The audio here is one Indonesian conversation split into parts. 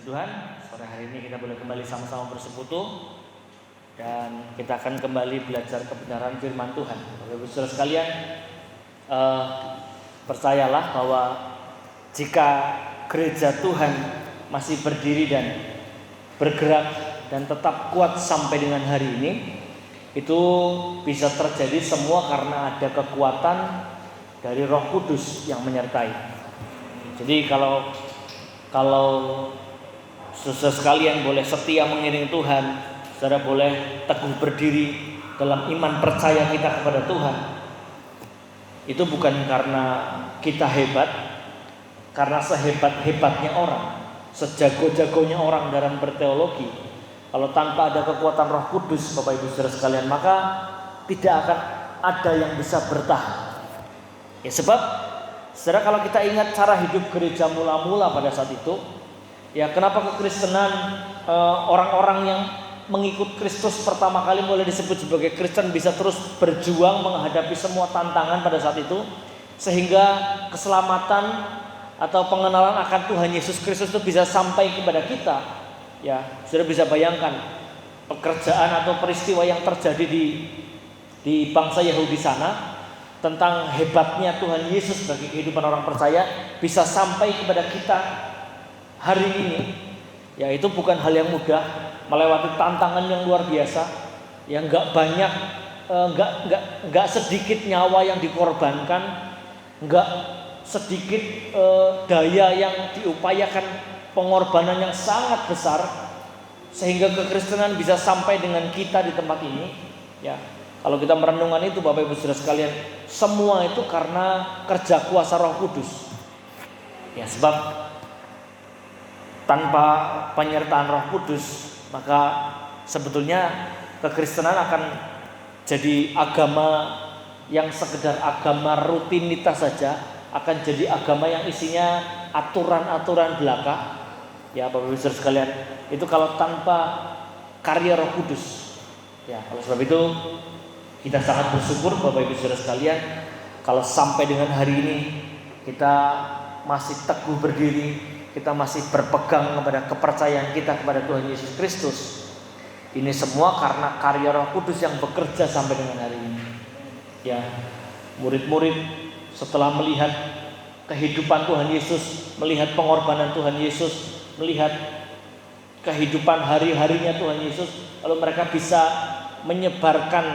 Puji Tuhan, sore hari ini kita boleh kembali sama-sama bersekutu dan kita akan kembali belajar kebenaran firman Tuhan. Bapak Ibu Saudara sekalian, percayalah bahwa jika gereja Tuhan masih berdiri dan bergerak dan tetap kuat sampai dengan hari ini, itu bisa terjadi semua karena ada kekuatan dari Roh Kudus yang menyertai. Jadi kalau saudara sekalian boleh setia mengiring Tuhan, saudara boleh teguh berdiri dalam iman percaya kita kepada Tuhan. Itu bukan karena kita hebat, karena sehebat-hebatnya orang, sejago-jagonya orang dalam berteologi. Kalau tanpa ada kekuatan Roh Kudus, Bapak Ibu Saudara sekalian, maka tidak akan ada yang bisa bertahan. Ya sebab, saudara, kalau kita ingat cara hidup gereja mula-mula pada saat itu, ya kenapa kekristenan orang-orang yang mengikut Kristus pertama kali boleh disebut sebagai Kristen bisa terus berjuang menghadapi semua tantangan pada saat itu, sehingga keselamatan atau pengenalan akan Tuhan Yesus Kristus itu bisa sampai kepada kita. Ya, sudah bisa bayangkan pekerjaan atau peristiwa yang terjadi di bangsa Yahudi sana tentang hebatnya Tuhan Yesus bagi kehidupan orang percaya bisa sampai kepada kita hari ini. Ya, itu bukan hal yang mudah, melewati tantangan yang luar biasa, yang nggak banyak, nggak sedikit nyawa yang dikorbankan, nggak sedikit daya yang diupayakan, pengorbanan yang sangat besar, sehingga kekristenan bisa sampai dengan kita di tempat ini. Ya, kalau kita merenungkan itu, Bapak Ibu Saudara sekalian, semua itu karena kerja kuasa Roh Kudus. Ya, sebab tanpa penyertaan Roh Kudus, maka sebetulnya kekristenan akan jadi agama yang sekedar agama rutinitas saja, akan jadi agama yang isinya aturan-aturan belaka. Ya, Bapak Ibu Saudara sekalian, itu kalau tanpa karya Roh Kudus. Ya, oleh sebab itu kita sangat bersyukur, Bapak Ibu Saudara sekalian, kalau sampai dengan hari ini kita masih teguh berdiri, kita masih berpegang kepada kepercayaan kita kepada Tuhan Yesus Kristus. Ini semua karena karya Roh Kudus yang bekerja sampai dengan hari ini. Ya, murid-murid setelah melihat kehidupan Tuhan Yesus, melihat pengorbanan Tuhan Yesus, melihat kehidupan hari-harinya Tuhan Yesus, lalu mereka bisa menyebarkan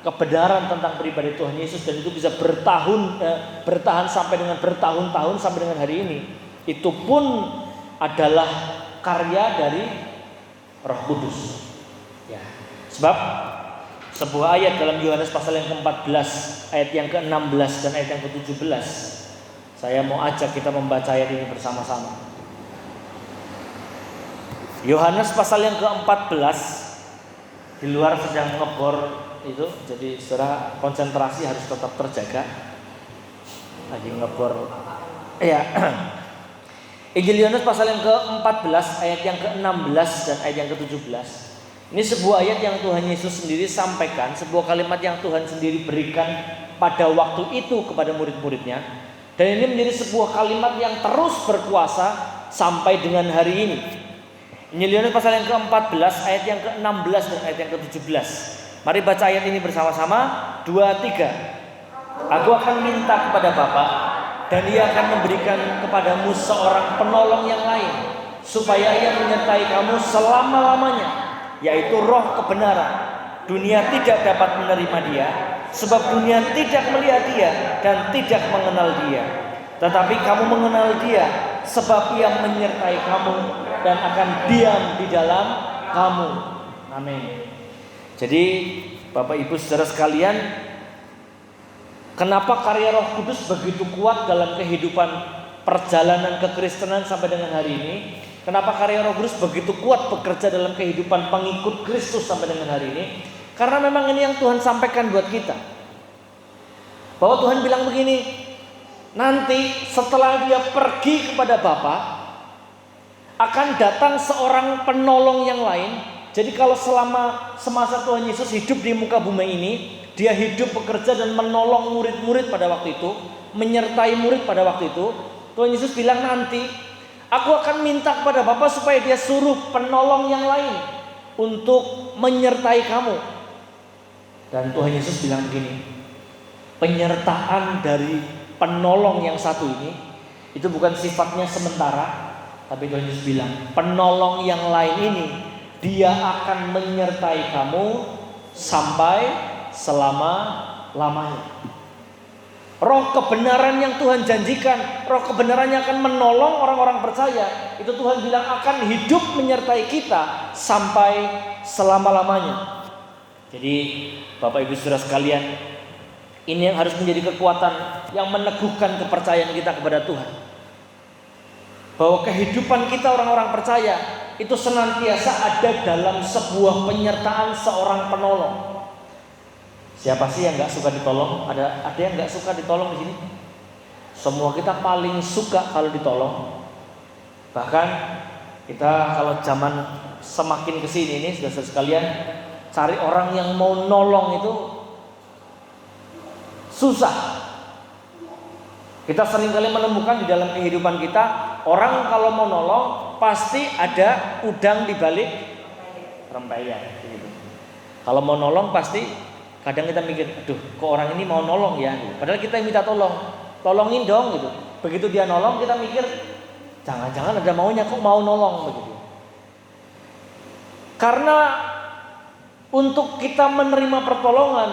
kebenaran tentang pribadi Tuhan Yesus, dan itu bisa bertahan sampai dengan bertahun-tahun sampai dengan hari ini. Itu pun adalah karya dari Roh Kudus. Ya, sebab sebuah ayat dalam Yohanes pasal yang ke-14, ayat yang ke-16 dan ayat yang ke-17. Saya mau ajak kita membaca ayat ini bersama-sama. Yohanes pasal yang ke-14, di luar sedang ngebor itu, jadi saudara konsentrasi harus tetap terjaga. Lagi ngebor. Ya. Injil Yohanes pasal yang ke-14 ayat yang ke-16 dan ayat yang ke-17. Ini sebuah ayat yang Tuhan Yesus sendiri sampaikan, sebuah kalimat yang Tuhan sendiri berikan pada waktu itu kepada murid-muridnya. Dan ini menjadi sebuah kalimat yang terus berkuasa sampai dengan hari ini. Injil Yohanes pasal yang ke-14 ayat yang ke-16 dan ayat yang ke-17. Mari baca ayat ini bersama-sama. 2, 3. Aku akan minta kepada Bapa, dan Ia akan memberikan kepadamu seorang penolong yang lain, supaya Ia menyertai kamu selama-lamanya, yaitu Roh kebenaran. Dunia tidak dapat menerima Dia, sebab dunia tidak melihat Dia dan tidak mengenal Dia. Tetapi kamu mengenal Dia, sebab Ia menyertai kamu dan akan diam di dalam kamu. Amin. Jadi Bapak Ibu Saudara sekalian, kenapa karya Roh Kudus begitu kuat dalam kehidupan perjalanan kekristenan sampai dengan hari ini? Kenapa karya Roh Kudus begitu kuat bekerja dalam kehidupan pengikut Kristus sampai dengan hari ini? Karena memang ini yang Tuhan sampaikan buat kita. Bahwa Tuhan bilang begini, nanti setelah Dia pergi kepada Bapa, akan datang seorang penolong yang lain. Jadi kalau selama semasa Tuhan Yesus hidup di muka bumi ini, Dia hidup, bekerja dan menolong murid-murid pada waktu itu, menyertai murid pada waktu itu. Tuhan Yesus bilang nanti Aku akan minta kepada Bapa supaya dia suruh penolong yang lain untuk menyertai kamu. Dan Tuhan Yesus bilang begini, penyertaan dari penolong yang satu ini itu bukan sifatnya sementara, tapi Tuhan Yesus bilang penolong yang lain ini dia akan menyertai kamu sampai selama-lamanya. Roh kebenaran yang Tuhan janjikan, roh kebenaran yang akan menolong orang-orang percaya, itu Tuhan bilang akan hidup menyertai kita sampai selama-lamanya. Jadi Bapak Ibu Saudara sekalian, ini yang harus menjadi kekuatan yang meneguhkan kepercayaan kita kepada Tuhan. Bahwa kehidupan kita orang-orang percaya itu senantiasa ada dalam sebuah penyertaan seorang penolong. Siapa sih yang nggak suka ditolong? Ada yang nggak suka ditolong di sini? Semua kita paling suka kalau ditolong. Bahkan kita kalau zaman semakin kesini ini, saudara sekalian, cari orang yang mau nolong itu susah. Kita seringkali menemukan di dalam kehidupan kita, orang kalau mau nolong pasti ada udang di balik rempeyek. Gitu. Kalau mau nolong pasti kadang kita mikir, aduh kok orang ini mau nolong ya, padahal kita yang minta tolongin dong gitu. Begitu dia nolong kita mikir, jangan-jangan ada maunya kok mau nolong begitu. Karena untuk kita menerima pertolongan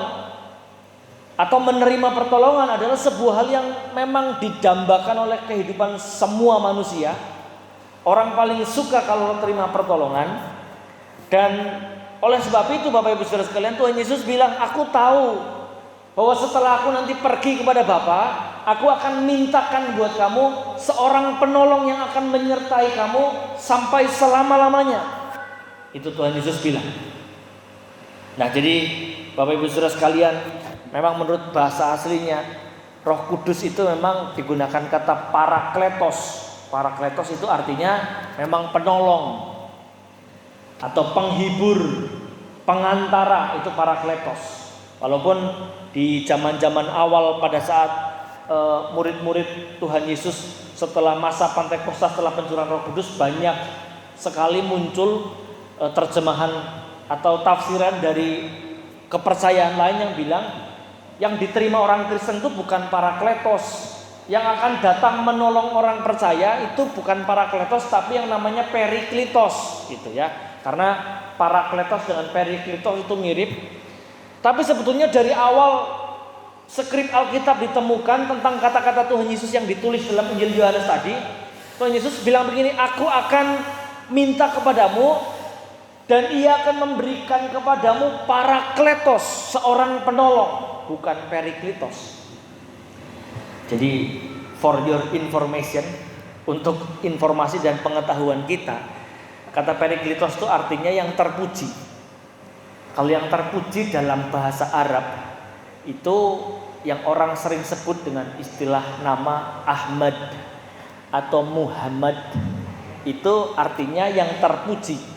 atau menerima pertolongan adalah sebuah hal yang memang didambakan oleh kehidupan semua manusia. Orang paling suka kalau terima pertolongan. Dan oleh sebab itu Bapak Ibu Saudara sekalian, Tuhan Yesus bilang, aku tahu bahwa setelah aku nanti pergi kepada Bapa, aku akan mintakan buat kamu seorang penolong yang akan menyertai kamu sampai selama-lamanya. Itu Tuhan Yesus bilang. Nah jadi Bapak Ibu Saudara sekalian, memang menurut bahasa aslinya Roh Kudus itu memang digunakan kata parakletos. Parakletos itu artinya memang penolong atau penghibur, pengantara, itu parakletos. Walaupun di zaman-zaman awal pada saat murid-murid Tuhan Yesus setelah masa Pentakosta, setelah pencurahan Roh Kudus, banyak sekali muncul terjemahan atau tafsiran dari kepercayaan lain yang bilang yang diterima orang Kristen itu bukan parakletos. Yang akan datang menolong orang percaya itu bukan parakletos, tapi yang namanya periklitos gitu ya. Karena parakletos dengan periklitos itu mirip. Tapi sebetulnya dari awal skrip Alkitab ditemukan tentang kata-kata Tuhan Yesus yang ditulis dalam Injil Yohanes tadi. Tuhan Yesus bilang begini, aku akan minta kepadamu dan ia akan memberikan kepadamu parakletos, seorang penolong, bukan periklitos. Jadi for your information, untuk informasi dan pengetahuan kita, kata periklitos itu artinya yang terpuji. Kalau yang terpuji dalam bahasa Arab itu yang orang sering sebut dengan istilah nama Ahmad atau Muhammad, itu artinya yang terpuji.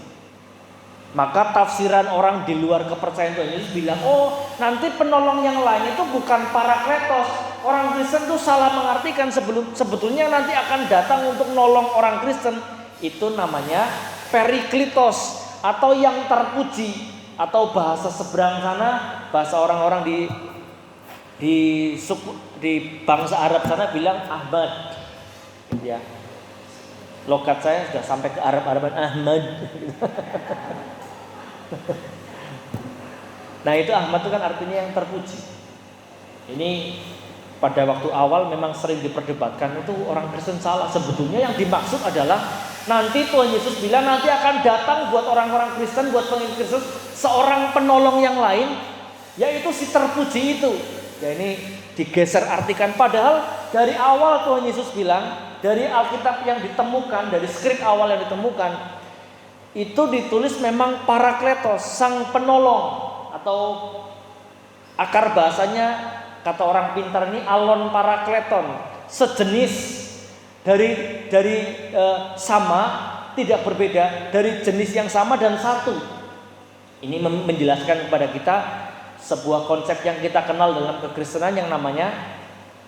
Maka tafsiran orang di luar kepercayaan Tuhan Yesus bilang, oh nanti penolong yang lain itu bukan parakletos. Orang Kristen itu salah mengartikan, sebetulnya nanti akan datang untuk nolong orang Kristen. Itu namanya periklitos atau yang terpuji, atau bahasa seberang sana, bahasa orang-orang di bangsa Arab sana bilang Ahmad. Ya. Logat saya sudah sampai ke Arab-Araban Ahmad. Nah itu Ahmad itu kan artinya yang terpuji. Ini pada waktu awal memang sering diperdebatkan, itu orang Kristen salah. Sebetulnya yang dimaksud adalah nanti Tuhan Yesus bilang nanti akan datang buat orang-orang Kristen, buat pengikut Kristus, seorang penolong yang lain, yaitu si terpuji itu. Ya ini digeser artikan, padahal dari awal Tuhan Yesus bilang, dari Alkitab yang ditemukan, dari skrip awal yang ditemukan, itu ditulis memang parakletos, sang penolong, atau akar bahasanya kata orang pintar ini alon parakleton, sejenis dari sama, tidak berbeda, dari jenis yang sama dan satu. Ini menjelaskan kepada kita sebuah konsep yang kita kenal dalam kekristenan yang namanya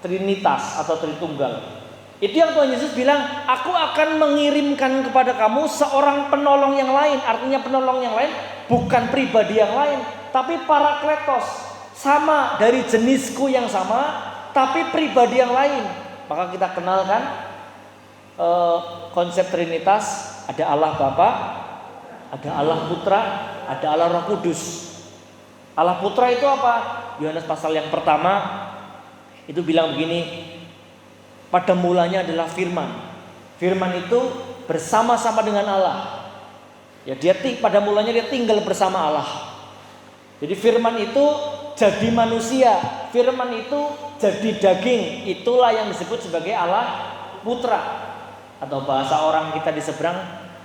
Trinitas atau Tritunggal. Itu yang Tuhan Yesus bilang, aku akan mengirimkan kepada kamu seorang penolong yang lain. Artinya penolong yang lain bukan pribadi yang lain, tapi Parakletos. Sama, dari jenisku yang sama, tapi pribadi yang lain. Maka kita kenalkan konsep Trinitas. Ada Allah Bapa, ada Allah Putra, ada Allah Roh Kudus. Allah Putra itu apa? Yohanes pasal yang pertama itu bilang begini, pada mulanya adalah firman. Firman itu bersama-sama dengan Allah. Ya, pada mulanya dia tinggal bersama Allah. Jadi firman itu jadi manusia, firman itu jadi daging. Itulah yang disebut sebagai Allah Putra. Atau bahasa orang kita di seberang,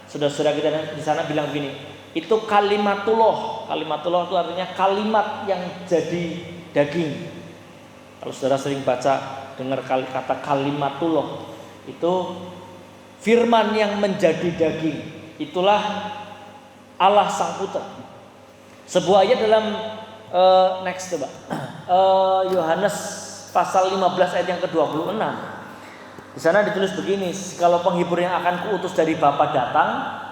saudara-saudara kita di sana bilang begini, itu kalimatullah. Kalimatullah itu artinya kalimat yang jadi daging. Kalau saudara sering baca, dengar kata kalimatullah, itu firman yang menjadi daging. Itulah Allah Sang Putra. Sebuah ayat dalam next coba, Yohanes pasal 15 ayat yang ke-26. Di sana ditulis begini, kalau penghibur yang akan kuutus dari Bapa datang,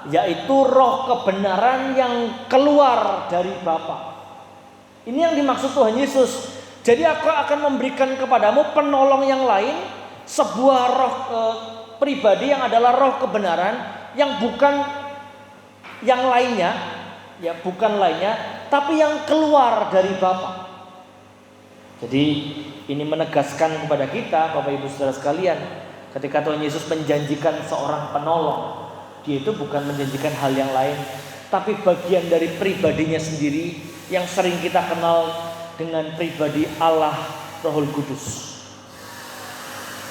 yaitu roh kebenaran yang keluar dari Bapa. Ini yang dimaksud Tuhan Yesus. Jadi aku akan memberikan kepadamu penolong yang lain, sebuah roh pribadi yang adalah roh kebenaran, yang bukan yang lainnya, ya bukan lainnya, tapi yang keluar dari Bapa. Jadi ini menegaskan kepada kita, Bapak Ibu Saudara sekalian, ketika Tuhan Yesus menjanjikan seorang penolong, dia itu bukan menjanjikan hal yang lain, tapi bagian dari pribadinya sendiri yang sering kita kenal dengan pribadi Allah Roh Kudus.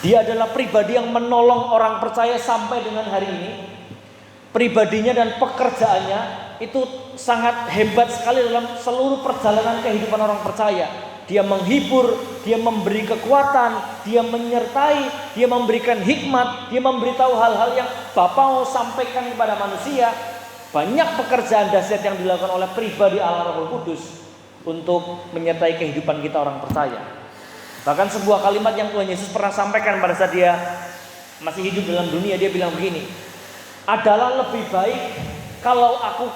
Dia adalah pribadi yang menolong orang percaya sampai dengan hari ini. Pribadinya dan pekerjaannya itu sangat hebat sekali dalam seluruh perjalanan kehidupan orang percaya. Dia menghibur, dia memberi kekuatan, dia menyertai, dia memberikan hikmat, dia memberitahu hal-hal yang Bapa mau sampaikan kepada manusia. Banyak pekerjaan dahsyat yang dilakukan oleh pribadi Allah Roh Kudus untuk menyertai kehidupan kita orang percaya. Bahkan sebuah kalimat yang Tuhan Yesus pernah sampaikan pada saat dia masih hidup dalam dunia, dia bilang begini, adalah lebih baik kalau aku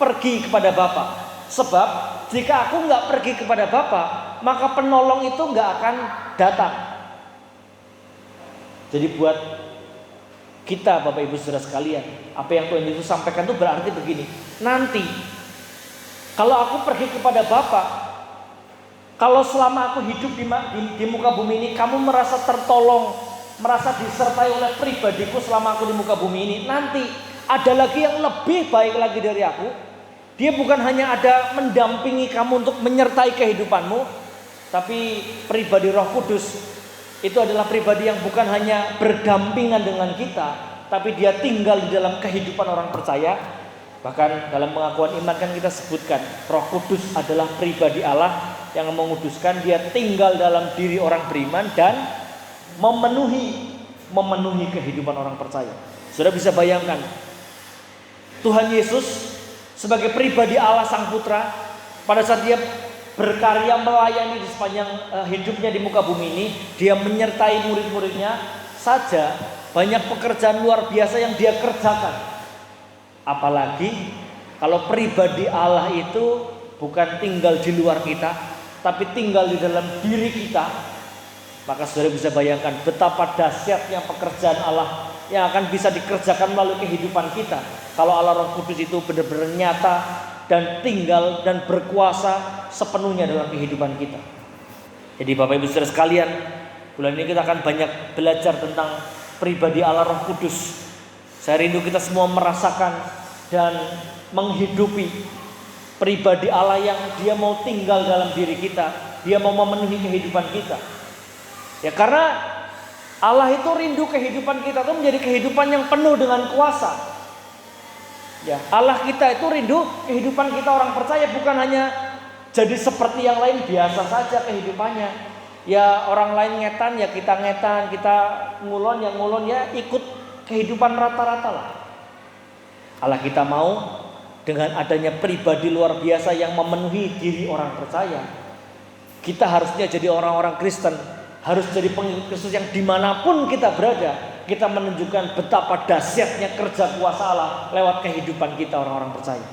pergi kepada Bapa. Sebab jika aku gak pergi kepada Bapa, maka penolong itu gak akan datang. Jadi buat kita Bapak Ibu Saudara sekalian, apa yang Tuhan Yesus sampaikan itu berarti begini, nanti kalau aku pergi kepada Bapa, kalau selama aku hidup di muka bumi ini, kamu merasa tertolong, merasa disertai oleh pribadiku selama aku di muka bumi ini, nanti ada lagi yang lebih baik lagi dari aku. Dia bukan hanya ada mendampingi kamu untuk menyertai kehidupanmu, tapi pribadi Roh Kudus itu adalah pribadi yang bukan hanya berdampingan dengan kita, tapi dia tinggal di dalam kehidupan orang percaya. Bahkan dalam pengakuan iman kan kita sebutkan Roh Kudus adalah pribadi Allah yang menguduskan. Dia tinggal dalam diri orang beriman dan memenuhi kehidupan orang percaya. Saudara bisa bayangkan Tuhan Yesus sebagai pribadi Allah Sang Putra, pada saat dia berkarya melayani di sepanjang hidupnya di muka bumi ini, dia menyertai murid-muridnya saja. Banyak pekerjaan luar biasa yang dia kerjakan. Apalagi kalau pribadi Allah itu bukan tinggal di luar kita, tapi tinggal di dalam diri kita, maka saudara bisa bayangkan betapa dahsyatnya pekerjaan Allah yang akan bisa dikerjakan melalui kehidupan kita kalau Allah Roh Kudus itu benar-benar nyata dan tinggal dan berkuasa sepenuhnya dalam kehidupan kita. Jadi Bapak Ibu Saudara sekalian, bulan ini kita akan banyak belajar tentang pribadi Allah Roh Kudus. Saya rindu kita semua merasakan dan menghidupi pribadi Allah yang dia mau tinggal dalam diri kita, dia mau memenuhi kehidupan kita. Ya karena Allah itu rindu kehidupan kita itu menjadi kehidupan yang penuh dengan kuasa. Ya, Allah kita itu rindu kehidupan kita orang percaya bukan hanya jadi seperti yang lain biasa saja kehidupannya. Ya orang lain ngetan ya kita ngetan, kita ngulon ya ngulon ya ikut kehidupan rata-rata lah. Allah kita mau dengan adanya pribadi luar biasa yang memenuhi diri orang percaya. Kita harusnya jadi orang-orang Kristen harus jadi pengikut Kristus yang dimanapun kita berada, kita menunjukkan betapa dahsyatnya kerja kuasa Allah lewat kehidupan kita orang-orang percaya.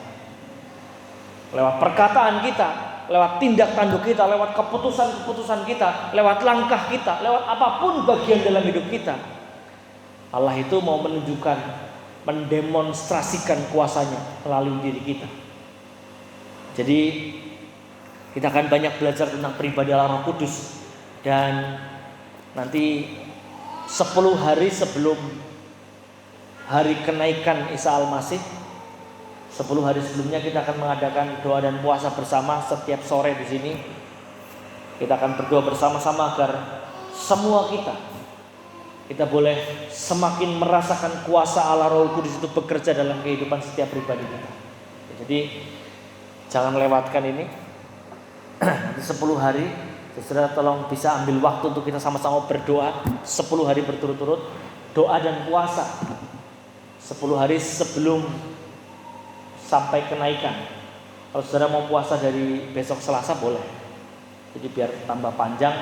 Lewat perkataan kita, lewat tindak tanduk kita, lewat keputusan-keputusan kita, lewat langkah kita, lewat apapun bagian dalam hidup kita. Allah itu mau menunjukkan, mendemonstrasikan kuasanya melalui diri kita. Jadi kita akan banyak belajar tentang pribadi Allah Roh Kudus. Dan nanti 10 hari sebelum hari kenaikan Isa Al-Masih, 10 hari sebelumnya kita akan mengadakan doa dan puasa bersama setiap sore di sini. Kita akan berdoa bersama-sama agar semua kita boleh semakin merasakan kuasa Allah Roh Kudus itu bekerja dalam kehidupan setiap pribadi kita. Jadi jangan lewatkan ini. Nanti 10 hari, saudara tolong bisa ambil waktu untuk kita sama-sama berdoa 10 hari berturut-turut, doa dan puasa 10 hari sebelum sampai kenaikan. Kalau saudara mau puasa dari besok Selasa boleh. Jadi biar tambah panjang.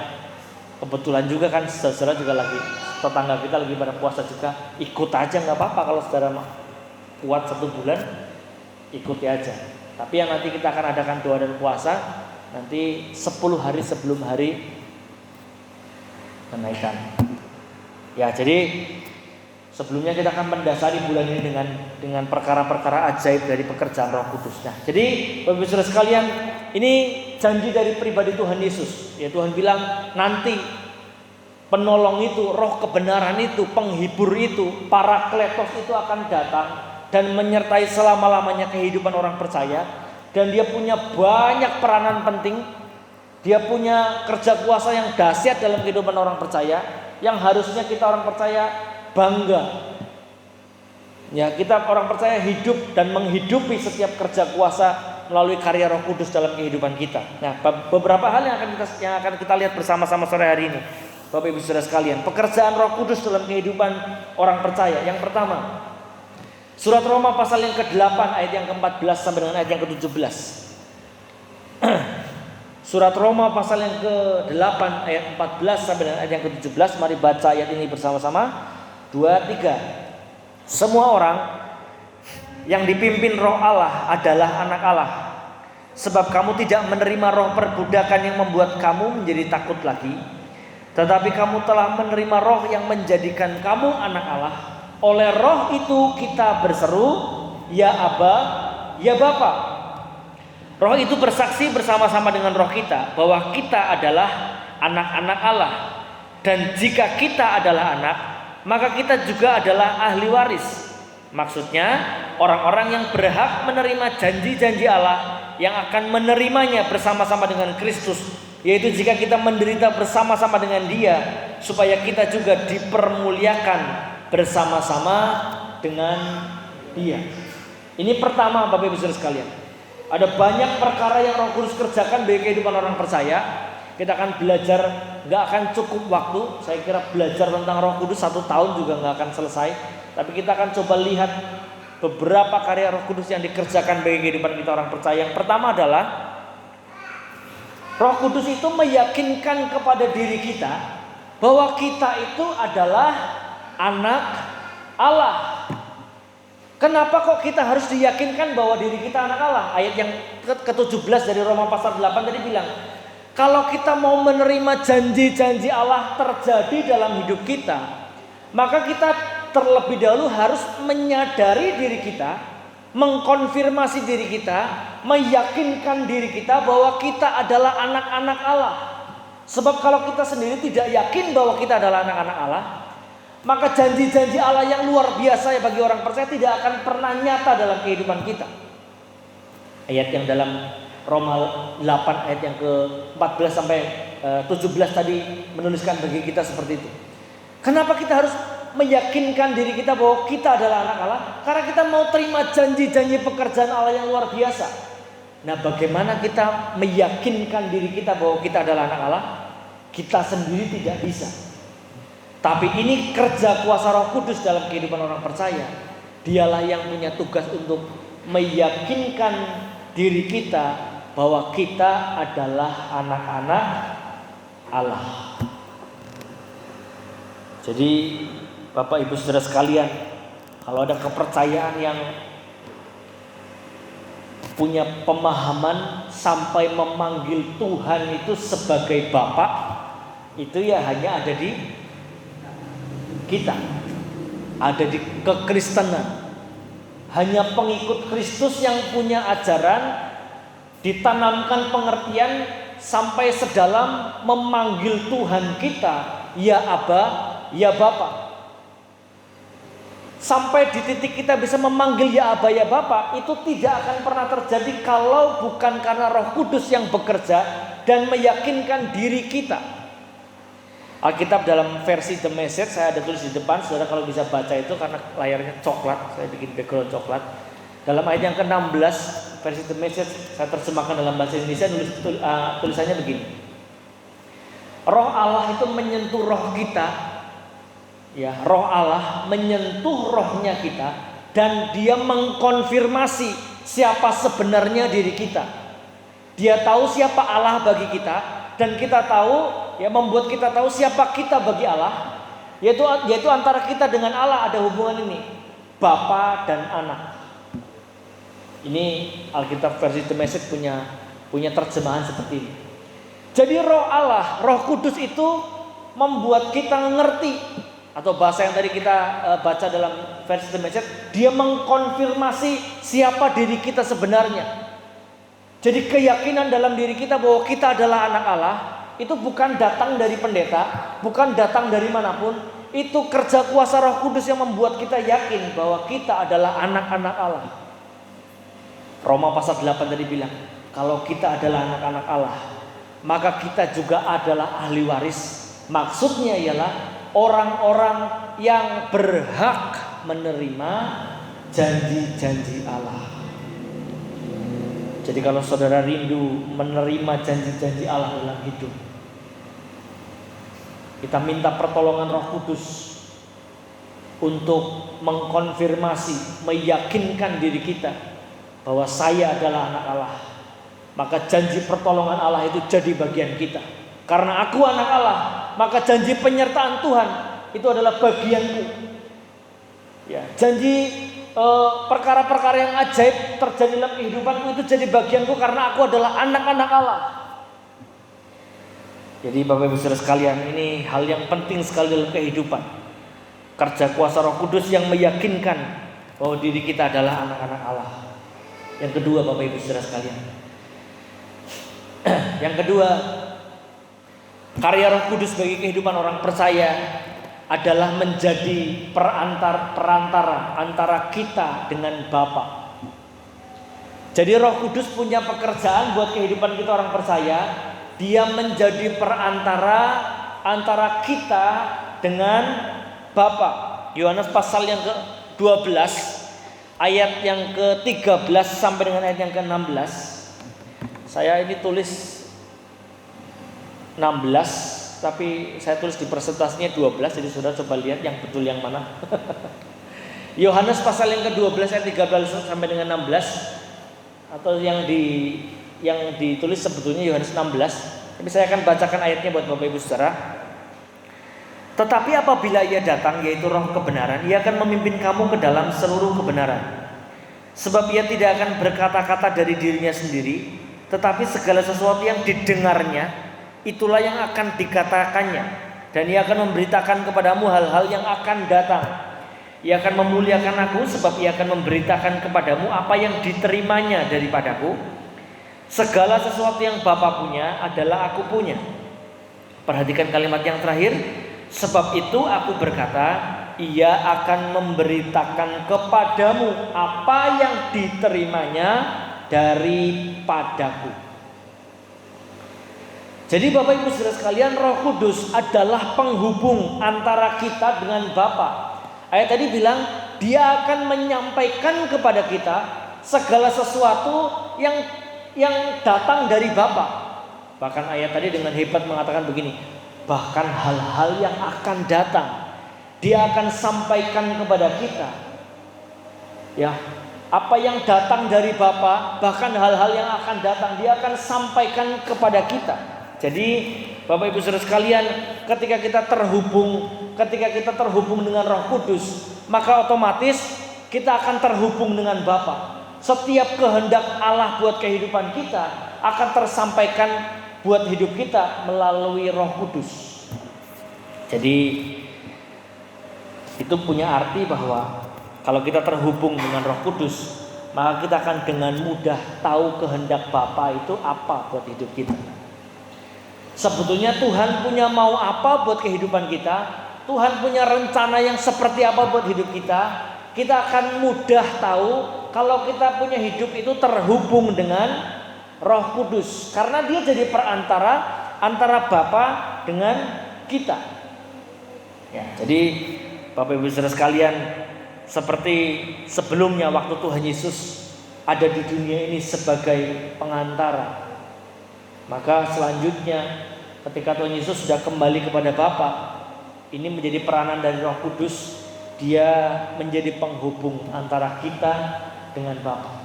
Kebetulan juga kan saudara juga lagi, tetangga kita lagi pada puasa juga, ikut aja nggak apa-apa. Kalau saudara kuat 1 bulan, ikuti aja. Tapi yang nanti kita akan adakan doa dan puasa nanti 10 hari sebelum hari kenaikan. Ya, jadi sebelumnya kita akan mendasari bulan ini dengan perkara-perkara ajaib dari pekerjaan Roh Kudus. Nah, jadi Bapak Ibu Saudara sekalian, ini janji dari pribadi Tuhan Yesus. Ya, Tuhan bilang nanti penolong itu, roh kebenaran itu, penghibur itu, Parakletos itu akan datang dan menyertai selama-lamanya kehidupan orang percaya. Dan dia punya banyak peranan penting. Dia punya kerja kuasa yang dahsyat dalam kehidupan orang percaya, yang harusnya kita orang percaya bangga. Ya, kita orang percaya hidup dan menghidupi setiap kerja kuasa melalui karya Roh Kudus dalam kehidupan kita. Nah, beberapa hal yang akan kita lihat bersama-sama sore hari ini, Bapak Ibu Saudara sekalian, pekerjaan Roh Kudus dalam kehidupan orang percaya. Yang pertama, Surat Roma pasal yang ke-8 ayat yang ke-14 sampai dengan ayat yang ke-17. Surat Roma pasal yang ke-8 ayat 14 sampai dengan ayat yang ke-17. Mari baca ayat ini bersama-sama. 2, 3. Semua orang yang dipimpin Roh Allah adalah anak Allah. Sebab kamu tidak menerima roh perbudakan yang membuat kamu menjadi takut lagi, tetapi kamu telah menerima roh yang menjadikan kamu anak Allah. Oleh roh itu kita berseru, ya Aba, ya Bapa. Roh itu bersaksi bersama-sama dengan roh kita bahwa kita adalah anak-anak Allah. Dan jika kita adalah anak, maka kita juga adalah ahli waris. Maksudnya orang-orang yang berhak menerima janji-janji Allah, yang akan menerimanya bersama-sama dengan Kristus. Yaitu jika kita menderita bersama-sama dengan Dia, supaya kita juga dipermuliakan bersama-sama dengan Dia. Ini pertama, Bapak Ibu Saudara sekalian. Ada banyak perkara yang Roh Kudus kerjakan bagi kehidupan orang percaya. Kita akan belajar, gak akan cukup waktu. Saya kira belajar tentang Roh Kudus 1 tahun juga gak akan selesai. Tapi kita akan coba lihat beberapa karya Roh Kudus yang dikerjakan bagi kehidupan kita orang percaya. Yang pertama adalah Roh Kudus itu meyakinkan kepada diri kita bahwa kita itu adalah anak Allah. Kenapa kok kita harus diyakinkan bahwa diri kita anak Allah? Ayat yang ke-17 dari Roma pasal 8 tadi bilang, kalau kita mau menerima janji-janji Allah terjadi dalam hidup kita, maka kita terlebih dahulu harus menyadari diri kita, mengkonfirmasi diri kita, meyakinkan diri kita bahwa kita adalah anak-anak Allah. Sebab kalau kita sendiri tidak yakin bahwa kita adalah anak-anak Allah, maka janji-janji Allah yang luar biasa bagi orang percaya tidak akan pernah nyata dalam kehidupan kita. Ayat yang dalam Roma 8 ayat yang ke-14 sampai 17 tadi menuliskan bagi kita seperti itu. Kenapa kita harus meyakinkan diri kita bahwa kita adalah anak Allah? Karena kita mau terima janji-janji pekerjaan Allah yang luar biasa. Nah, bagaimana kita meyakinkan diri kita bahwa kita adalah anak Allah? Kita sendiri tidak bisa. Tapi ini kerja kuasa Roh Kudus dalam kehidupan orang percaya. Dialah yang punya tugas untuk meyakinkan diri kita bahwa kita adalah anak-anak Allah. Jadi Bapak Ibu Saudara sekalian, kalau ada kepercayaan yang punya pemahaman sampai memanggil Tuhan itu sebagai Bapa, itu ya hanya ada di kita, ada di kekristenan. Hanya pengikut Kristus yang punya ajaran, ditanamkan pengertian sampai sedalam memanggil Tuhan kita, ya Aba, ya Bapa. Sampai di titik kita bisa memanggil ya Aba, ya Bapa, itu tidak akan pernah terjadi kalau bukan karena Roh Kudus yang bekerja dan meyakinkan diri kita. Alkitab dalam versi The Message, saya ada tulis di depan, saudara kalau bisa baca itu karena layarnya coklat, saya bikin background coklat. Dalam ayat yang ke-16 versi The Message, saya terjemahkan dalam bahasa Indonesia, tulisannya begini. Roh Allah itu menyentuh roh kita, ya, Roh Allah menyentuh rohnya kita dan dia mengkonfirmasi siapa sebenarnya diri kita. Dia tahu siapa Allah bagi kita dan kita tahu, ya, membuat kita tahu siapa kita bagi Allah, yaitu antara kita dengan Allah ada hubungan ini, Bapa dan Anak. Ini Alkitab versi The Message punya terjemahan seperti ini. Jadi Roh Allah, Roh Kudus itu membuat kita ngerti, atau bahasa yang tadi kita baca dalam versi The Message, dia mengkonfirmasi siapa diri kita sebenarnya. Jadi keyakinan dalam diri kita bahwa kita adalah anak Allah itu bukan datang dari pendeta, bukan datang dari manapun. Itu kerja kuasa Roh Kudus yang membuat kita yakin bahwa kita adalah anak-anak Allah. Roma pasal 8 tadi bilang, kalau kita adalah anak-anak Allah, maka kita juga adalah ahli waris. Maksudnya ialah orang-orang yang berhak menerima janji-janji Allah. Jadi kalau saudara rindu menerima janji-janji Allah dalam hidup, kita minta pertolongan Roh Kudus untuk mengkonfirmasi, meyakinkan diri kita bahwa saya adalah anak Allah. Maka janji pertolongan Allah itu jadi bagian kita. Karena aku anak Allah, maka janji penyertaan Tuhan itu adalah bagianku. Ya, janji perkara-perkara yang ajaib terjadi dalam kehidupanku itu jadi bagianku karena aku adalah anak-anak Allah. Jadi Bapak Ibu Saudara sekalian, ini hal yang penting sekali dalam kehidupan. Kerja kuasa Roh Kudus yang meyakinkan bahwa diri kita adalah anak-anak Allah. Yang kedua Bapak Ibu Saudara sekalian, yang kedua, karya Roh Kudus bagi kehidupan orang percaya adalah menjadi perantara antara kita dengan Bapa. Jadi Roh Kudus punya pekerjaan buat kehidupan kita orang percaya. Dia menjadi perantara antara kita dengan Bapa. Yohanes pasal yang ke-12 ayat yang ke-13 sampai dengan ayat yang ke-16. Saya ini tulis 16, tapi saya tulis di presentasinya 12, jadi saudara coba lihat yang betul yang mana. Yohanes pasal yang ke-12 ayat 13 sampai dengan 16, atau yang ditulis sebetulnya Yohanes 16, tapi saya akan bacakan ayatnya buat Bapak Ibu Saudara. Tetapi apabila ia datang, yaitu Roh kebenaran, ia akan memimpin kamu ke dalam seluruh kebenaran. Sebab ia tidak akan berkata-kata dari dirinya sendiri, tetapi segala sesuatu yang didengarnya itulah yang akan dikatakannya, dan ia akan memberitakan kepadamu hal-hal yang akan datang. Ia akan memuliakan aku, sebab ia akan memberitakan kepadamu apa yang diterimanya daripadaku. Segala sesuatu yang Bapa punya adalah aku punya. Perhatikan kalimat yang terakhir. Sebab itu aku berkata, ia akan memberitakan kepadamu apa yang diterimanya daripadaku. Jadi Bapak Ibu Saudara sekalian, Roh Kudus adalah penghubung antara kita dengan Bapa. Ayat tadi bilang dia akan menyampaikan kepada kita segala sesuatu yang datang dari Bapa. Bahkan ayat tadi dengan hebat mengatakan begini, bahkan hal-hal yang akan datang dia akan sampaikan kepada kita. Ya, apa yang datang dari Bapa, bahkan hal-hal yang akan datang dia akan sampaikan kepada kita. Jadi Bapak Ibu Saudara sekalian, ketika kita terhubung dengan Roh Kudus, maka otomatis kita akan terhubung dengan Bapa. Setiap kehendak Allah buat kehidupan kita akan tersampaikan buat hidup kita melalui Roh Kudus. Jadi itu punya arti bahwa kalau kita terhubung dengan Roh Kudus, maka kita akan dengan mudah tahu kehendak Bapa itu apa buat hidup kita. Sebetulnya Tuhan punya mau apa buat kehidupan kita, Tuhan punya rencana yang seperti apa buat hidup kita. Kita akan mudah tahu kalau kita punya hidup itu terhubung dengan Roh Kudus, karena dia jadi perantara antara Bapa dengan kita. Ya, jadi Bapak Ibu Saudara sekalian, seperti sebelumnya waktu Tuhan Yesus ada di dunia ini sebagai pengantara, maka selanjutnya ketika Tuhan Yesus sudah kembali kepada Bapa, ini menjadi peranan dari Roh Kudus. Dia menjadi penghubung antara kita dengan Bapa.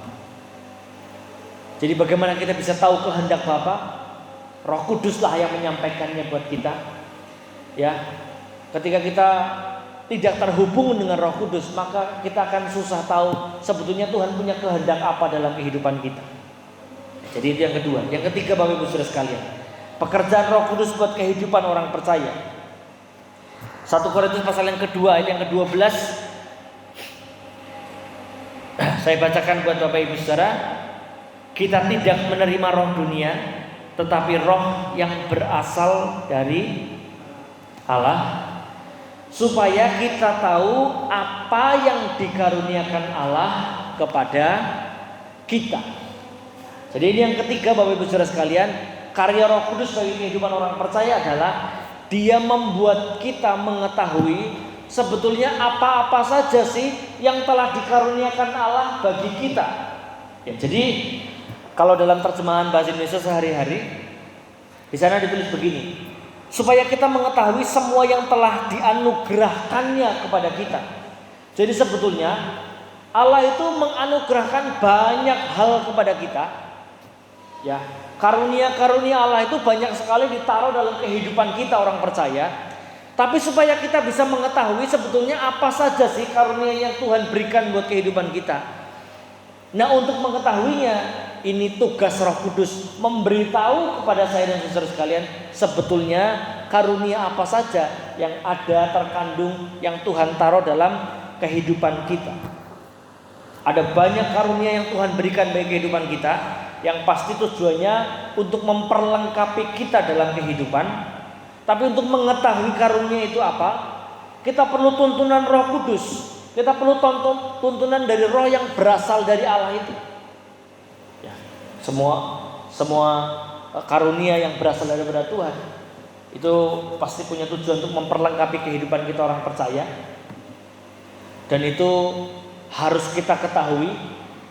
Jadi bagaimana kita bisa tahu kehendak Bapa? Roh Kuduslah yang menyampaikannya buat kita. Ya, ketika kita tidak terhubung dengan Roh Kudus, maka kita akan susah tahu sebetulnya Tuhan punya kehendak apa dalam kehidupan kita. Jadi itu yang kedua. Yang ketiga, Bapak Ibu Saudara sekalian, pekerjaan Roh Kudus buat kehidupan orang percaya. 1 Korintus pasal yang kedua ayat yang ke-12. Saya bacakan buat Bapak Ibu Saudara. Kita tidak menerima roh dunia, tetapi roh yang berasal dari Allah, supaya kita tahu apa yang dikaruniakan Allah kepada kita. Jadi ini yang ketiga, Bapak Ibu Saudara sekalian, karya Roh Kudus bagi kehidupan orang percaya adalah dia membuat kita mengetahui sebetulnya apa-apa saja sih yang telah dikaruniakan Allah bagi kita. Ya, jadi kalau dalam terjemahan bahasa Indonesia sehari-hari, di sana ditulis begini: supaya kita mengetahui semua yang telah dianugerahkannya kepada kita. Jadi sebetulnya Allah itu menganugerahkan banyak hal kepada kita. Ya, karunia-karunia Allah itu banyak sekali ditaruh dalam kehidupan kita orang percaya. Tapi supaya kita bisa mengetahui sebetulnya apa saja sih karunia yang Tuhan berikan buat kehidupan kita. Nah, untuk mengetahuinya, ini tugas Roh Kudus memberitahu kepada saya dan saudara sekalian sebetulnya karunia apa saja yang ada terkandung yang Tuhan taruh dalam kehidupan kita. Ada banyak karunia yang Tuhan berikan bagi kehidupan kita, yang pasti tujuannya untuk memperlengkapi kita dalam kehidupan. Tapi untuk mengetahui karunia itu apa, kita perlu tuntunan Roh Kudus. Kita perlu tuntunan dari roh yang berasal dari Allah itu. Ya, semua karunia yang berasal daripada Tuhan itu pasti punya tujuan untuk memperlengkapi kehidupan kita orang percaya. Dan itu harus kita ketahui,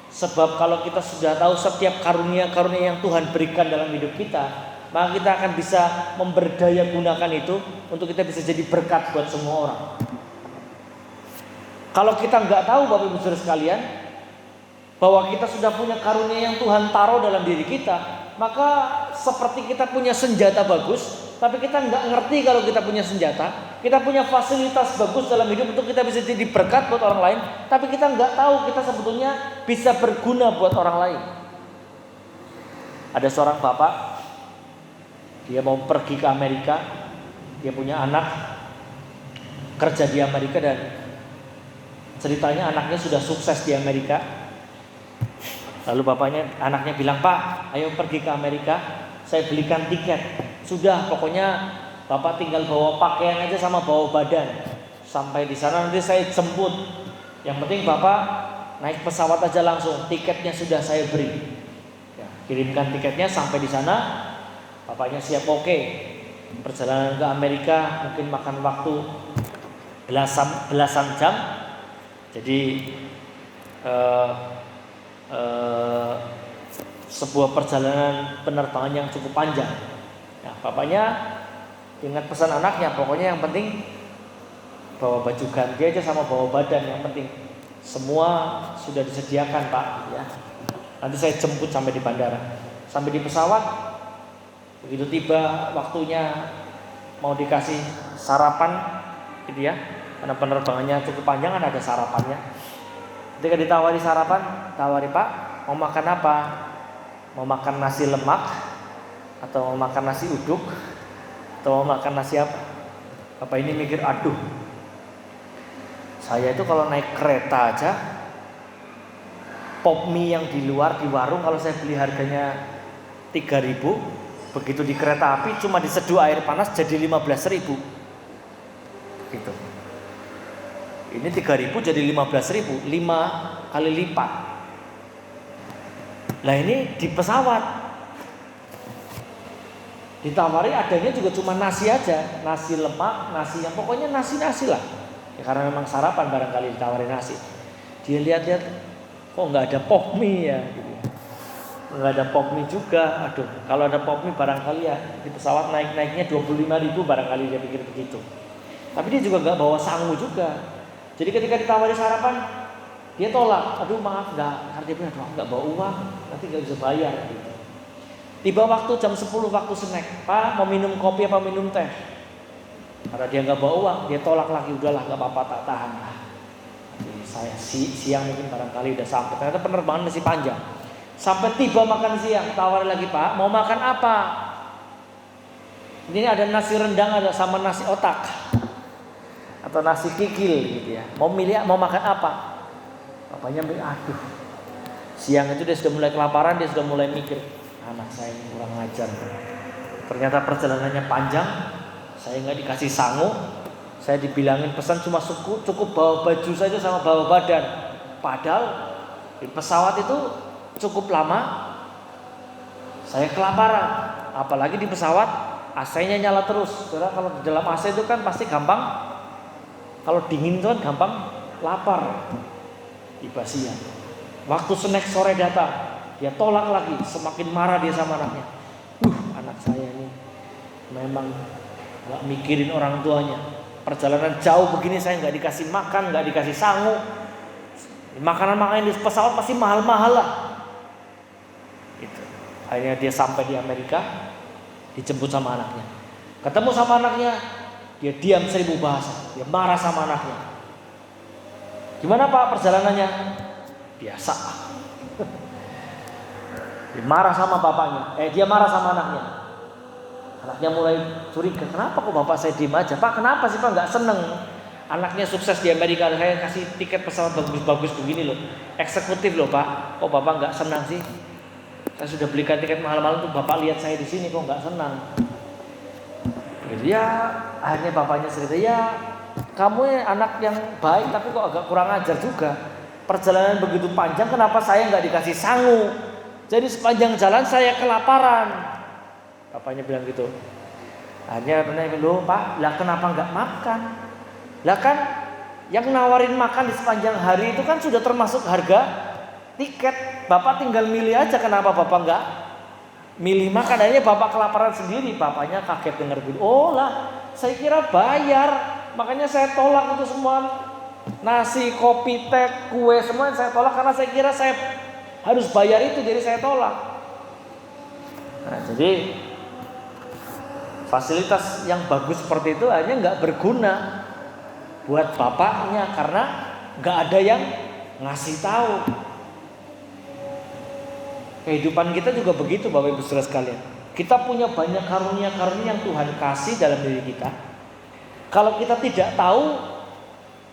sebab kalau kita sudah tahu setiap karunia-karunia yang Tuhan berikan dalam hidup kita, maka kita akan bisa memberdaya gunakan itu untuk kita bisa jadi berkat buat semua orang. Kalau kita nggak tahu, Bapak Ibu Saudara sekalian, bahwa kita sudah punya karunia yang Tuhan taruh dalam diri kita, maka seperti kita punya senjata bagus, tapi kita nggak ngerti kalau kita punya senjata. Kita punya fasilitas bagus dalam hidup untuk kita bisa jadi berkat buat orang lain, tapi kita nggak tahu kita sebetulnya bisa berguna buat orang lain. Ada seorang bapak, dia mau pergi ke Amerika, dia punya anak kerja di Amerika, dan ceritanya anaknya sudah sukses di Amerika. Lalu anaknya bilang, "Pak, ayo pergi ke Amerika, saya belikan tiket. Sudah, pokoknya Bapak tinggal bawa pakaian aja sama bawa badan. Sampai di sana nanti saya jemput. Yang penting Bapak naik pesawat aja langsung, tiketnya sudah saya beri." Ya, kirimkan tiketnya, sampai di sana bapaknya siap, oke. Perjalanan ke Amerika mungkin makan waktu belasan jam. Jadi sebuah perjalanan penerbangan yang cukup panjang. Nah, bapaknya ingat pesan anaknya, pokoknya yang penting bawa baju ganti aja sama bawa badan, yang penting semua sudah disediakan Pak, ya. Nanti saya jemput sampai di bandara. Sampai di pesawat, Begitu tiba waktunya mau dikasih sarapan gitu ya, karena penerbangannya cukup panjang kan ada sarapannya. Ketika ditawari sarapan, tawari Pak, mau makan apa? Mau makan nasi lemak atau mau makan nasi uduk atau mau makan nasi apa? Bapak ini mikir, aduh, saya itu kalau naik kereta aja pop mie yang di luar di warung kalau saya beli harganya 3.000, begitu di kereta api cuma diseduh air panas jadi 15.000 gitu. Ini 3.000 jadi 15.000, 5 kali lipat. Lah ini di pesawat ditawari adanya juga cuma nasi aja, nasi lemak, nasi yang pokoknya nasi lah ya, karena memang sarapan barangkali ditawari nasi. Dia lihat-lihat, kok nggak ada pop mie ya gitu. Nggak ada pop mie juga. Aduh, kalau ada pop mie barangkali ya di pesawat naiknya 25.000 barangkali, dia pikir begitu. Tapi dia juga nggak bawa sangu juga. Jadi ketika ditawari sarapan, dia tolak. Aduh maaf, nggak bawa uang, nanti nggak bisa bayar gitu. Tiba waktu jam 10 waktu snack, Pak mau minum kopi apa minum teh? Karena dia nggak bawa uang, dia tolak lagi. Udahlah nggak apa-apa, tak tahan lah. Jadi saya siang mungkin barangkali udah sampai. Ternyata penerbangan masih panjang. Sampai tiba makan siang, tawar lagi, Pak mau makan apa? Ini ada nasi rendang, ada sama nasi otak atau nasi kikil gitu ya. Mau makan apa? Bapaknya mikir, aduh. Siang itu dia sudah mulai kelaparan, dia sudah mulai mikir, anak saya ini kurang ajar. Ternyata perjalanannya panjang, saya nggak dikasih sangu, saya dibilangin pesan cuma cukup bawa baju saja sama bawa badan. Padahal di pesawat itu cukup lama, saya kelaparan. Apalagi di pesawat AC-nya nyala terus. Karena kalau di dalam AC itu kan pasti gampang, kalau dingin itu kan gampang lapar. Tiba siang, waktu snack sore datang, dia tolak lagi. Semakin marah dia sama anaknya. Anak saya ini memang gak mikirin orang tuanya. Perjalanan jauh begini saya gak dikasih makan, gak dikasih sangu. Makanan-makanan di pesawat pasti mahal-mahal lah. Gitu. Akhirnya dia sampai di Amerika, dijemput sama anaknya. Ketemu sama anaknya, dia diam 1000 bahasa. Dia marah sama anaknya. Gimana Pak perjalanannya? Biasa. Dia marah sama bapaknya. Dia marah sama anaknya. Anaknya mulai curiga, kenapa kok bapak saya diem aja? Pak kenapa sih Pak nggak seneng? Anaknya sukses di Amerika, saya kasih tiket pesawat bagus-bagus begini loh, eksekutif loh Pak. Kok bapak nggak senang sih? Saya sudah belikan tiket mahal-mahal tuh, bapak lihat saya di sini kok nggak senang? Jadi ya akhirnya bapaknya cerita, ya kamu anak yang baik tapi kok agak kurang ajar juga. Perjalanan begitu panjang, kenapa saya nggak dikasih sangu? Jadi sepanjang jalan saya kelaparan. Bapaknya bilang gitu. Akhirnya nanya, loh Pak, lah kenapa nggak makan? Lah kan yang nawarin makan di sepanjang hari itu kan sudah termasuk harga tiket. Bapak tinggal milih aja, kenapa Bapak nggak milih makan? Akhirnya Bapak kelaparan sendiri. Bapaknya kaget dengar gitu. Oh lah, saya kira bayar. Makanya saya tolak itu semua. Nasi, kopi, teh, kue, semua saya tolak karena saya kira saya harus bayar itu, jadi saya tolak. Nah, jadi fasilitas yang bagus seperti itu hanya nggak berguna buat bapaknya karena nggak ada yang ngasih tahu. Kehidupan kita juga begitu Bapak Ibu Saudara sekalian. Kita punya banyak karunia-karunia yang Tuhan kasih dalam diri kita. Kalau kita tidak tahu,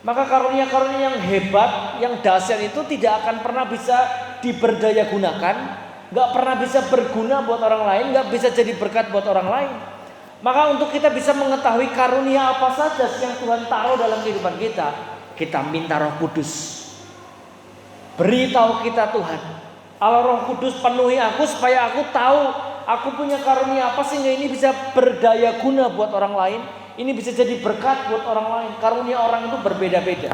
maka karunia-karunia yang hebat, yang dahsyat itu tidak akan pernah bisa diberdaya gunakan, nggak pernah bisa berguna buat orang lain, nggak bisa jadi berkat buat orang lain. Maka untuk kita bisa mengetahui karunia apa saja yang Tuhan taruh dalam kehidupan kita, kita minta Roh Kudus. Beritahu kita Tuhan, Allah Roh Kudus penuhi aku supaya aku tahu aku punya karunia apa sehingga ini bisa berdaya guna buat orang lain. Ini bisa jadi berkat buat orang lain. Karunia orang itu berbeda-beda.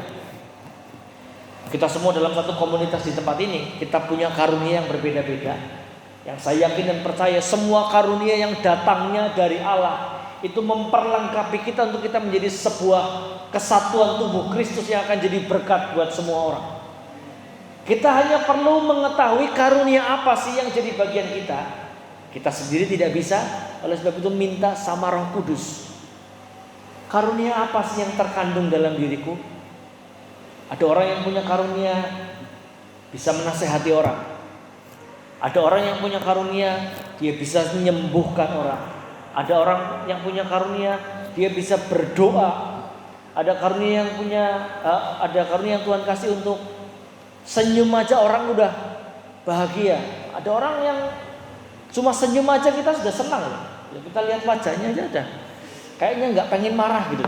Kita semua dalam satu komunitas di tempat ini, kita punya karunia yang berbeda-beda. Yang saya yakin dan percaya semua karunia yang datangnya dari Allah itu memperlengkapi kita untuk kita menjadi sebuah kesatuan tubuh Kristus yang akan jadi berkat buat semua orang. Kita hanya perlu mengetahui karunia apa sih yang jadi bagian kita. Kita sendiri tidak bisa, oleh sebab itu minta sama Roh Kudus. Karunia apa sih yang terkandung dalam diriku? Ada orang yang punya karunia bisa menasehati orang. Ada orang yang punya karunia dia bisa menyembuhkan orang. Ada orang yang punya karunia dia bisa berdoa. Ada karunia yang Tuhan kasih untuk senyum aja orang udah bahagia. Ada orang yang cuma senyum aja kita sudah senang. Ya, kita lihat wajahnya aja udah kayaknya nggak pengen marah gitu.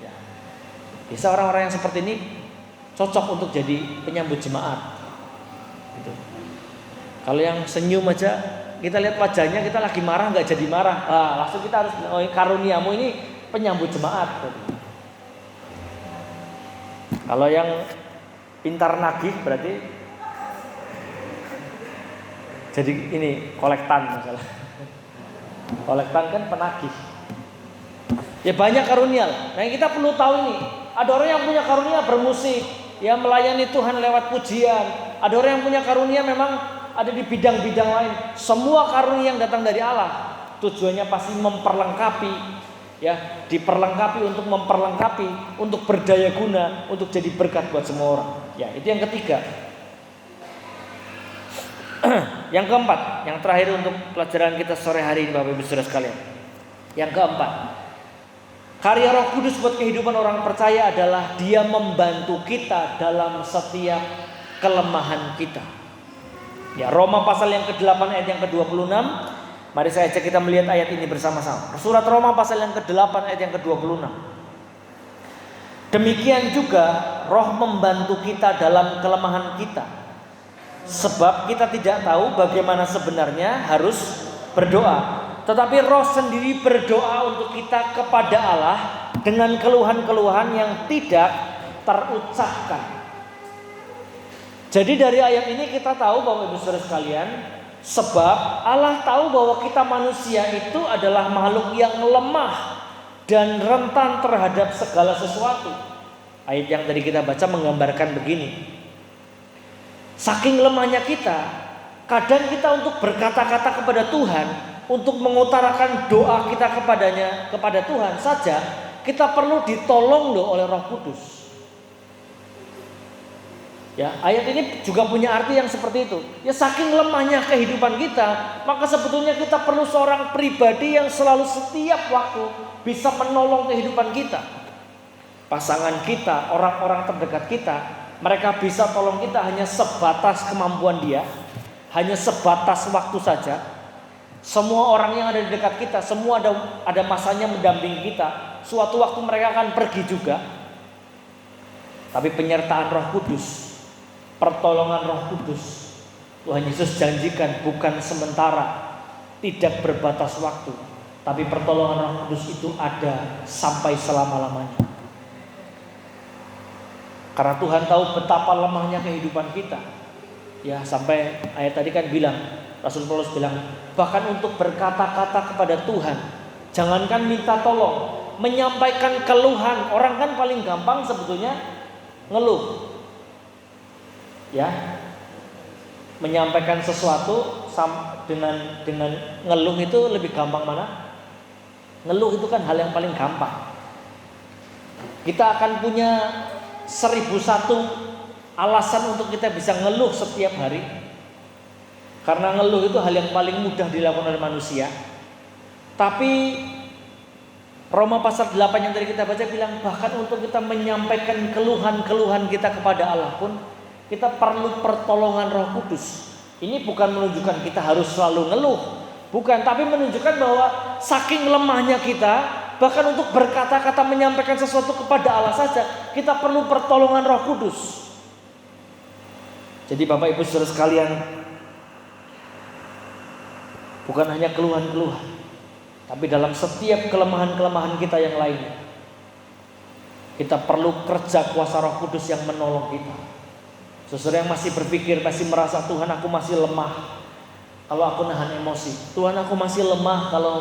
Ya. Bisa orang-orang yang seperti ini cocok untuk jadi penyambut jemaat. Gitu. Kalau yang senyum aja kita lihat wajahnya kita lagi marah nggak jadi marah. Langsung kita harus karuniamu ini penyambut jemaat. Kalau yang pintar nagih berarti jadi ini kolektan misalnya. Kolektan kan penagih. Ya banyak karunia. Nah yang kita perlu tahu ini, ada orang yang punya karunia bermusik, ya melayani Tuhan lewat pujian. Ada orang yang punya karunia memang ada di bidang-bidang lain. Semua karunia yang datang dari Allah tujuannya pasti memperlengkapi, ya diperlengkapi untuk memperlengkapi, untuk berdaya guna, untuk jadi berkat buat semua orang. Ya itu yang ketiga. Yang keempat, yang terakhir untuk pelajaran kita sore hari ini Bapak Ibu Saudara sekalian. Yang keempat, karya Roh Kudus buat kehidupan orang percaya adalah Dia membantu kita dalam setiap kelemahan kita. Ya, Roma pasal yang ke-8 ayat yang ke-26. Mari saya ajak kita melihat ayat ini bersama-sama. Surat Roma pasal yang ke-8 ayat yang ke-26. Demikian juga Roh membantu kita dalam kelemahan kita. Sebab kita tidak tahu bagaimana sebenarnya harus berdoa. Tetapi Roh sendiri berdoa untuk kita kepada Allah dengan keluhan-keluhan yang tidak terucapkan. Jadi dari ayat ini kita tahu Bapak Ibu Saudara sekalian, sebab Allah tahu bahwa kita manusia itu adalah makhluk yang lemah dan rentan terhadap segala sesuatu. Ayat yang tadi kita baca menggambarkan begini. Saking lemahnya kita, kadang kita untuk berkata-kata kepada Tuhan, untuk mengutarakan doa kita kepada Tuhan saja, kita perlu ditolong loh oleh Roh Kudus. Ya, ayat ini juga punya arti yang seperti itu. Ya saking lemahnya kehidupan kita, maka sebetulnya kita perlu seorang pribadi yang selalu setiap waktu bisa menolong kehidupan kita. Pasangan kita, orang-orang terdekat kita, mereka bisa tolong kita hanya sebatas kemampuan dia, hanya sebatas waktu saja. Semua orang yang ada di dekat kita, semua ada masanya mendampingi kita. Suatu waktu mereka akan pergi juga. Tapi penyertaan Roh Kudus, pertolongan Roh Kudus, Tuhan Yesus janjikan bukan sementara, tidak berbatas waktu, tapi pertolongan Roh Kudus itu ada sampai selama-lamanya. Karena Tuhan tahu betapa lemahnya kehidupan kita. Ya sampai ayat tadi kan bilang, Rasul Paulus bilang, bahkan untuk berkata-kata kepada Tuhan, jangankan minta tolong, menyampaikan keluhan. Orang kan paling gampang sebetulnya ngeluh. Ya, menyampaikan sesuatu dengan ngeluh itu lebih gampang mana? Ngeluh itu kan hal yang paling gampang. Kita akan punya 1001 alasan untuk kita bisa ngeluh setiap hari. Karena ngeluh itu hal yang paling mudah dilakukan oleh manusia. Tapi Roma pasal 8 yang tadi kita baca bilang, bahkan untuk kita menyampaikan keluhan-keluhan kita kepada Allah pun kita perlu pertolongan Roh Kudus. Ini bukan menunjukkan kita harus selalu ngeluh, bukan, tapi menunjukkan bahwa saking lemahnya kita, bahkan untuk berkata-kata menyampaikan sesuatu kepada Allah saja, kita perlu pertolongan Roh Kudus. Jadi Bapak Ibu Saudara sekalian, bukan hanya keluhan-keluhan, tapi dalam setiap kelemahan-kelemahan kita yang lainnya, kita perlu kerja kuasa Roh Kudus yang menolong kita. Saudara yang masih berpikir, masih merasa Tuhan aku masih lemah kalau aku nahan emosi, Tuhan aku masih lemah kalau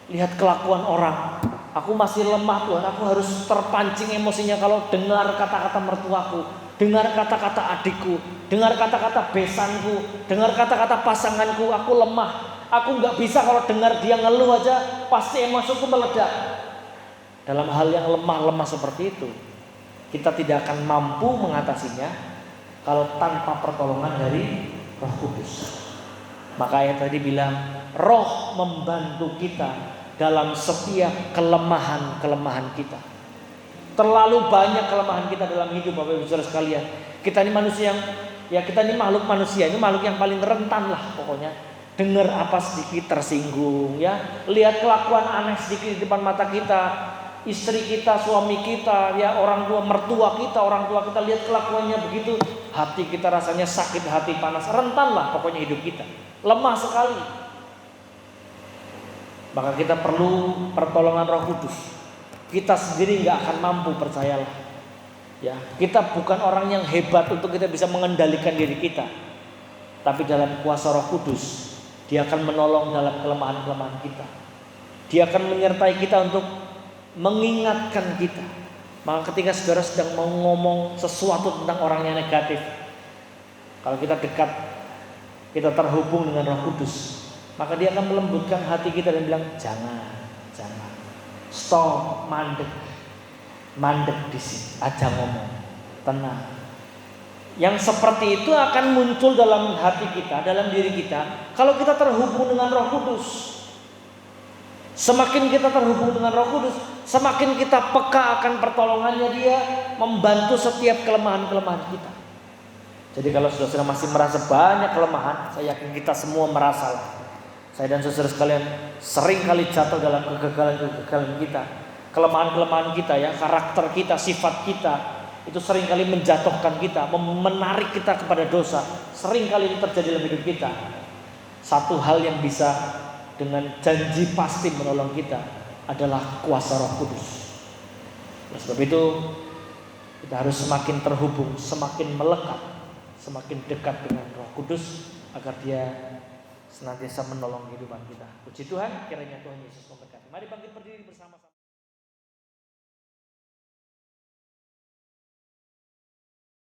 lihat kelakuan orang, aku masih lemah Tuhan, aku harus terpancing emosinya kalau dengar kata-kata mertuaku, dengar kata-kata adikku, dengar kata-kata besanku, dengar kata-kata pasanganku, aku lemah. Aku nggak bisa kalau dengar dia ngeluh aja, pasti emosiku meledak. Dalam hal yang lemah-lemah seperti itu, kita tidak akan mampu mengatasinya kalau tanpa pertolongan dari Roh Kudus. Maka ayat tadi bilang, Roh membantu kita dalam setiap kelemahan-kelemahan kita. Terlalu banyak kelemahan kita dalam hidup, Bapak Ibu Saudara sekalian. Kita ini manusia kita ini makhluk manusia, ini makhluk yang paling rentan lah pokoknya. Dengar apa sedikit tersinggung ya, lihat kelakuan aneh sedikit di depan mata kita, istri kita, suami kita, ya orang tua, mertua kita, orang tua kita lihat kelakuannya begitu, hati kita rasanya sakit, hati panas, rentan lah pokoknya hidup kita. Lemah sekali. Maka kita perlu pertolongan Roh Kudus. Kita sendiri nggak akan mampu, percayalah. Ya, kita bukan orang yang hebat untuk kita bisa mengendalikan diri kita. Tapi dalam kuasa Roh Kudus, Dia akan menolong dalam kelemahan-kelemahan kita. Dia akan menyertai kita untuk mengingatkan kita. Maka ketika saudara sedang mau ngomong sesuatu tentang orang yang negatif, kalau kita dekat, kita terhubung dengan Roh Kudus, maka Dia akan melembutkan hati kita dan bilang, jangan. Stop, mandek di sini, aja ngomong, tenang. Yang seperti itu akan muncul dalam hati kita, dalam diri kita, kalau kita terhubung dengan Roh Kudus. Semakin kita terhubung dengan Roh Kudus, semakin kita peka akan pertolongannya Dia membantu setiap kelemahan-kelemahan kita. Jadi kalau saudara masih merasa banyak kelemahan, saya yakin kita semua merasalah. Saya dan saudara sekalian sering kali jatuh dalam kegagalan kita, kelemahan-kelemahan kita ya, karakter kita, sifat kita, itu sering kali menjatuhkan kita, menarik kita kepada dosa. Sering kali itu terjadi dalam hidup kita. Satu hal yang bisa dengan janji pasti menolong kita adalah kuasa Roh Kudus. Oleh sebab itu kita harus semakin terhubung, semakin melekat, semakin dekat dengan Roh Kudus agar Dia senantiasa menolong kehidupan kita. Puji Tuhan, kiranya Tuhan Yesus memberkati. Mari bangkit berdiri bersama-sama.